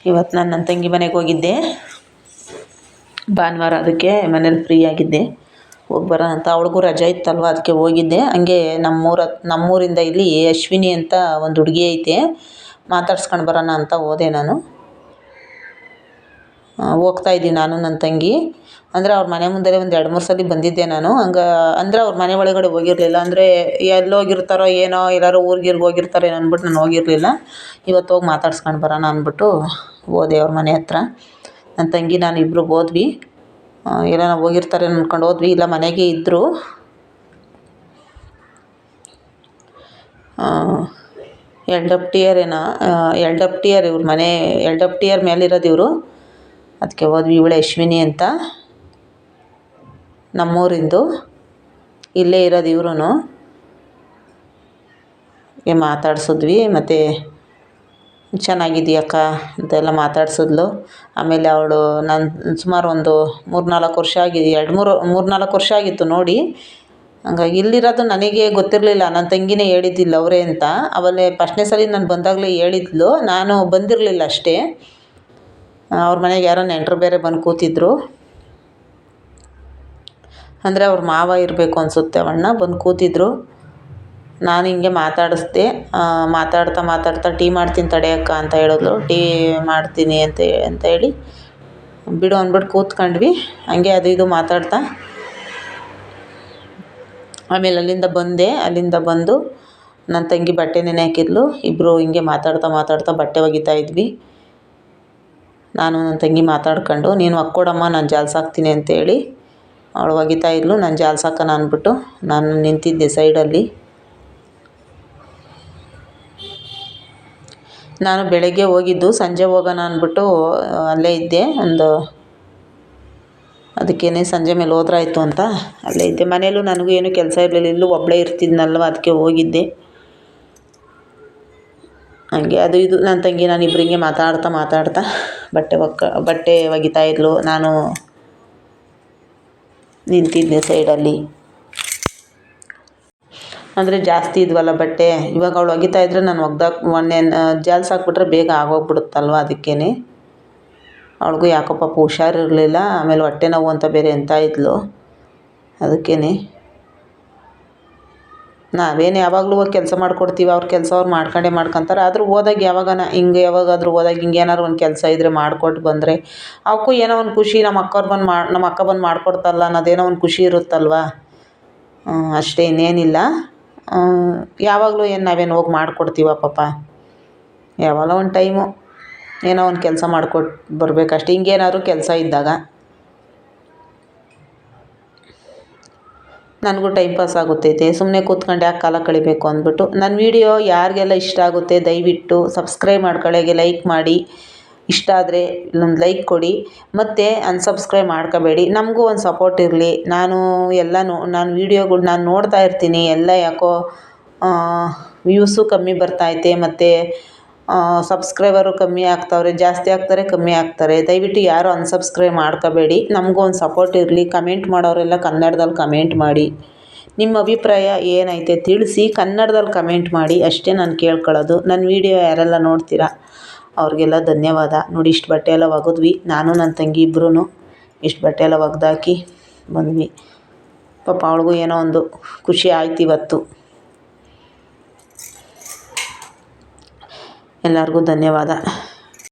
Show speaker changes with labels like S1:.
S1: ಇವತ್ತು ನಾನು ನನ್ನ ತಂಗಿ ಮನೆಗೆ ಹೋಗಿದ್ದೆ, ಭಾನುವಾರ. ಅದಕ್ಕೆ ಮನೇಲಿ ಫ್ರೀ ಆಗಿದ್ದೆ, ಹೋಗಿ ಬರೋಣ ಅಂತ. ಅವಳಿಗೂ ರಜೆ ಇತ್ತಲ್ವ, ಅದಕ್ಕೆ ಹೋಗಿದ್ದೆ. ಹಂಗೆ ನಮ್ಮೂರಿಂದ ಇಲ್ಲಿ ಅಶ್ವಿನಿ ಅಂತ ಒಂದು ಹುಡುಗಿ ಐತೆ, ಮಾತಾಡ್ಸ್ಕೊಂಡು ಬರೋಣ ಅಂತ ಹೋದೆ ನಾನು. ಹೋಗ್ತಾಯಿದ್ದೀನಿ ನಾನು ನನ್ನ ತಂಗಿ. ಅಂದರೆ ಅವ್ರ ಮನೆ ಮುಂದೆ ಒಂದು 2-3 ಸಲ ಬಂದಿದ್ದೆ ನಾನು. ಅಂದರೆ ಅವ್ರ ಮನೆ ಒಳಗಡೆ ಹೋಗಿರಲಿಲ್ಲ. ಅಂದರೆ ಎಲ್ಲಿ ಹೋಗಿರ್ತಾರೋ ಏನೋ, ಎಲ್ಲರೂ ಊರಿಗೆ ಹೋಗಿರ್ತಾರೆ ಅಂದ್ಬಿಟ್ಟು ನಾನು ಹೋಗಿರಲಿಲ್ಲ. ಇವತ್ತು ಹೋಗಿ ಮಾತಾಡ್ಸ್ಕೊಂಡು ಬರೋಣ ಅಂದ್ಬಿಟ್ಟು ಹೋದೆ ಅವ್ರ ಮನೆ ಹತ್ರ. ನನ್ನ ತಂಗಿ ನಾನು ಇಬ್ಬರು ಹೋದ್ವಿ. ಎಲ್ಲ ನಾವು ಹೋಗಿರ್ತಾರೆ ಅಂದ್ಕೊಂಡು ಹೋದ್ವಿ, ಇಲ್ಲ ಮನೆಗೆ ಇದ್ದರು. ಎಲ್ಡಪ್ಟಿಯರ್ ಇವ್ರ ಮನೆ ಎಲ್ಡಪ್ಟಿಯರ್ ಮೇಲಿರೋದು ಇವರು. ಅದಕ್ಕೆ ಹೋದ್ವಿ. ಇವಳೆ ಅಶ್ವಿನಿ ಅಂತ, ನಮ್ಮೂರಿಂದು, ಇಲ್ಲೇ ಇರೋದು ಇವ್ರೂ. ಮಾತಾಡ್ಸಿದ್ವಿ. ಮತ್ತು ಚೆನ್ನಾಗಿದೆಯಕ್ಕ ಅಂತೆಲ್ಲ ಮಾತಾಡ್ಸಿದ್ಲು. ಆಮೇಲೆ ಅವಳು ನಾನು ಸುಮಾರು ಒಂದು 3-4 ವರ್ಷ ಆಗಿದೆ, 3-4 ವರ್ಷ ಆಗಿತ್ತು ನೋಡಿ. ಹಂಗಾಗಿ ಇಲ್ಲಿರೋದು ನನಗೆ ಗೊತ್ತಿರಲಿಲ್ಲ. ನನ್ನ ತಂಗಿನೇ ಹೇಳಿದ್ದಿಲ್ಲ ಅವರೇ ಅಂತ. ಅವಲೇ ಫಸ್ಟ್ನೇ ಸಲ ನಾನು ಬಂದಾಗಲೇ ಹೇಳಿದ್ಲು. ನಾನು ಬಂದಿರಲಿಲ್ಲ ಅಷ್ಟೇ. ಅವ್ರ ಮನೆಗೆ ಯಾರೋ ನೆಂಟರು ಬೇರೆ ಬಂದು ಕೂತಿದ್ರು. ಅಂದರೆ ಅವ್ರ ಮಾವ ಇರಬೇಕು ಅನಿಸುತ್ತೆ, ಅವಣ್ಣ ಬಂದು ಕೂತಿದ್ರು. ನಾನು ಹಿಂಗೆ ಮಾತಾಡಿಸ್ದೆ. ಮಾತಾಡ್ತಾ ಟೀ ಮಾಡ್ತೀನಿ ತಡೆಯಕ್ಕ ಅಂತ ಹೇಳಿದ್ಲು. ಟೀ ಮಾಡ್ತೀನಿ ಅಂತ ಹೇಳಿ ಬಿಡು ಅಂದ್ಬಿಟ್ಟು ಕೂತ್ಕೊಂಡ್ವಿ. ಹಂಗೆ ಅದು ಇದು ಮಾತಾಡ್ತಾ ಆಮೇಲೆ ಅಲ್ಲಿಂದ ಬಂದು ನನ್ನ ತಂಗಿ ಬಟ್ಟೆ ನೆನೆ ಹಾಕಿದ್ಲು. ಇಬ್ಬರು ಹಿಂಗೆ ಮಾತಾಡ್ತಾ ಬಟ್ಟೆ ಒಗಿತಾ ಇದ್ವಿ. ನಾನು ನನ್ನ ತಂಗಿ ಮಾತಾಡ್ಕೊಂಡು, ನೀನು ಹಾಕ್ಕೊಡಮ್ಮ ನಾನು ಜಾಲ್ಸಾಕ್ತೀನಿ ಅಂತೇಳಿ ಅವಳು ಒಗಿತಾ ಇದ್ಲು. ನಾನು ಜಾಲ್ಸಾಕೋಣ ಅಂದ್ಬಿಟ್ಟು ನಾನು ನಿಂತಿದ್ದೆ ಸೈಡಲ್ಲಿ. ನಾನು ಬೆಳಗ್ಗೆ ಹೋಗಿದ್ದು, ಸಂಜೆ ಹೋಗೋಣ ಅಂದ್ಬಿಟ್ಟು ಅಲ್ಲೇ ಇದ್ದೆ. ಅದಕ್ಕೇನೆ ಸಂಜೆ ಮೇಲೆ ಹೋದ್ರಾಯ್ತು ಅಂತ ಅಲ್ಲೇ ಇದ್ದೆ. ಮನೇಲೂ ನನಗೂ ಏನೂ ಕೆಲಸ ಇರಲಿಲ್ಲ, ಇಲ್ಲೂ ಒಬ್ಬಳೇ ಇರ್ತಿದ್ನಲ್ವ, ಅದಕ್ಕೆ ಹೋಗಿದ್ದೆ. ಹಂಗೆ ಅದು ಇದು ನನ್ನ ತಂಗಿ ನಾನು ಇಬ್ಬರಿಂಗೆ ಮಾತಾಡ್ತಾ ಬಟ್ಟೆ ಒಗಿತಾ ಇದ್ಲು. ನಾನು ನಿಂತಿದ್ದೆ ಸೈಡಲ್ಲಿ. ಅಂದರೆ ಜಾಸ್ತಿ ಇದ್ವಲ್ಲ ಬಟ್ಟೆ. ಇವಾಗ ಅವಳು ಒಗಿತಾ ಇದ್ದರೆ ನಾನು ಜಾಲ್ಸಾಕ್ಬಿಟ್ರೆ ಬೇಗ ಆಗೋಗ್ಬಿಡುತ್ತಲ್ವ, ಅದಕ್ಕೇ. ಅವಳಿಗೂ ಯಾಕೋ ಪಾಪ ಹುಷಾರಿರಲಿಲ್ಲ. ಆಮೇಲೆ ಹೊಟ್ಟೆ ನೋವು ಅಂತ ಬೇರೆ ಅಂತ ಇದ್ಲು, ಅದಕ್ಕೇ. ನಾವೇನು ಯಾವಾಗಲೂ ಹೋಗಿ ಕೆಲಸ ಮಾಡಿಕೊಡ್ತೀವಿ, ಅವ್ರ ಕೆಲಸ ಅವ್ರು ಮಾಡ್ಕೊತಾರೆ. ಆದರೂ ಹೋದಾಗ ಯಾವಾಗಾದರೂ ಹೋದಾಗ ಹಿಂಗೆ ಏನಾದ್ರು ಒಂದು ಕೆಲಸ ಇದ್ದರೆ ಮಾಡಿಕೊಟ್ಟು ಬಂದರೆ ಅವಕ್ಕೂ ಏನೋ ಒಂದು ಖುಷಿ. ನಮ್ಮ ಅಕ್ಕ ಬಂದು ಮಾಡಿಕೊಡ್ತಲ್ಲ ಅನ್ನೋದೇನೋ ಒಂದು ಖುಷಿ ಇರುತ್ತಲ್ವ, ಅಷ್ಟೇ, ಇನ್ನೇನಿಲ್ಲ. ಯಾವಾಗಲೂ ನಾವೇನು ಹೋಗಿ ಮಾಡಿಕೊಡ್ತೀವ ಪಾಪ? ಯಾವಾಗಲೋ ಒಂದು ಟೈಮು ಏನೋ ಒಂದು ಕೆಲಸ ಮಾಡಿಕೊಟ್ಟು ಬರಬೇಕಷ್ಟೆ, ಹಿಂಗೇನಾದ್ರು ಕೆಲಸ ಇದ್ದಾಗ. ನನಗೂ ಟೈಮ್ ಪಾಸ್ ಆಗುತ್ತೈತೆ, ಸುಮ್ಮನೆ ಕೂತ್ಕೊಂಡು ಯಾಕೆ ಕಾಲ ಕಳಿಬೇಕು ಅಂದ್ಬಿಟ್ಟು. ನನ್ನ ವೀಡಿಯೋ ಯಾರಿಗೆಲ್ಲ ಇಷ್ಟ ಆಗುತ್ತೆ ದಯವಿಟ್ಟು ಸಬ್ಸ್ಕ್ರೈಬ್ ಮಾಡ್ಕೊಳ್ಳೋಗೆ, ಲೈಕ್ ಮಾಡಿ. ಇಷ್ಟ ಆದರೆ ಇಲ್ಲೊಂದು ಲೈಕ್ ಕೊಡಿ, ಮತ್ತು ಅನ್ಸಬ್ಸ್ಕ್ರೈಬ್ ಮಾಡ್ಕೋಬೇಡಿ. ನಮಗೂ ಒಂದು ಸಪೋರ್ಟ್ ಇರಲಿ. ನಾನು ವೀಡಿಯೋಗಳು ನಾನು ನೋಡ್ತಾ ಇರ್ತೀನಿ, ಎಲ್ಲ ಯಾಕೋ ವ್ಯೂಸು ಕಮ್ಮಿ ಬರ್ತಾಯಿದೆ, ಮತ್ತು ಸಬ್ಸ್ಕ್ರೈಬರು ಕಮ್ಮಿ ಆಗ್ತಾವ್ರೆ, ಜಾಸ್ತಿ ಆಗ್ತಾರೆ, ಕಮ್ಮಿ ಆಗ್ತಾರೆ. ದಯವಿಟ್ಟು ಯಾರು ಅನ್ಸಬ್ಸ್ಕ್ರೈಬ್ ಮಾಡ್ಕೋಬೇಡಿ, ನಮಗೂ ಒಂದು ಸಪೋರ್ಟ್ ಇರಲಿ. ಕಮೆಂಟ್ ಮಾಡೋರೆಲ್ಲ ಕನ್ನಡದಲ್ಲಿ ಕಮೆಂಟ್ ಮಾಡಿ, ನಿಮ್ಮ ಅಭಿಪ್ರಾಯ ಏನೈತೆ ತಿಳಿಸಿ, ಕನ್ನಡದಲ್ಲಿ ಕಮೆಂಟ್ ಮಾಡಿ, ಅಷ್ಟೇ ನಾನು ಕೇಳ್ಕೊಳ್ಳೋದು. ನನ್ನ ವೀಡಿಯೋ ಯಾರೆಲ್ಲ ನೋಡ್ತೀರಾ ಅವ್ರಿಗೆಲ್ಲ ಧನ್ಯವಾದ. ನೋಡಿ, ಇಷ್ಟು ಬಟ್ಟೆ ಎಲ್ಲ ಒಗೆದ್ವಿ, ನಾನು ನನ್ನ ತಂಗಿ ಇಬ್ಬರೂ ಇಷ್ಟು ಬಟ್ಟೆ ಎಲ್ಲ ಒಗೆದಾಕಿ ಬಂದ್ವಿ. ಪಾಪ ಅವಳಿಗೂ ಏನೋ ಒಂದು ಖುಷಿ ಆಯ್ತು ಇವತ್ತು. ಎಲ್ಲರಿಗೂ ಧನ್ಯವಾದ.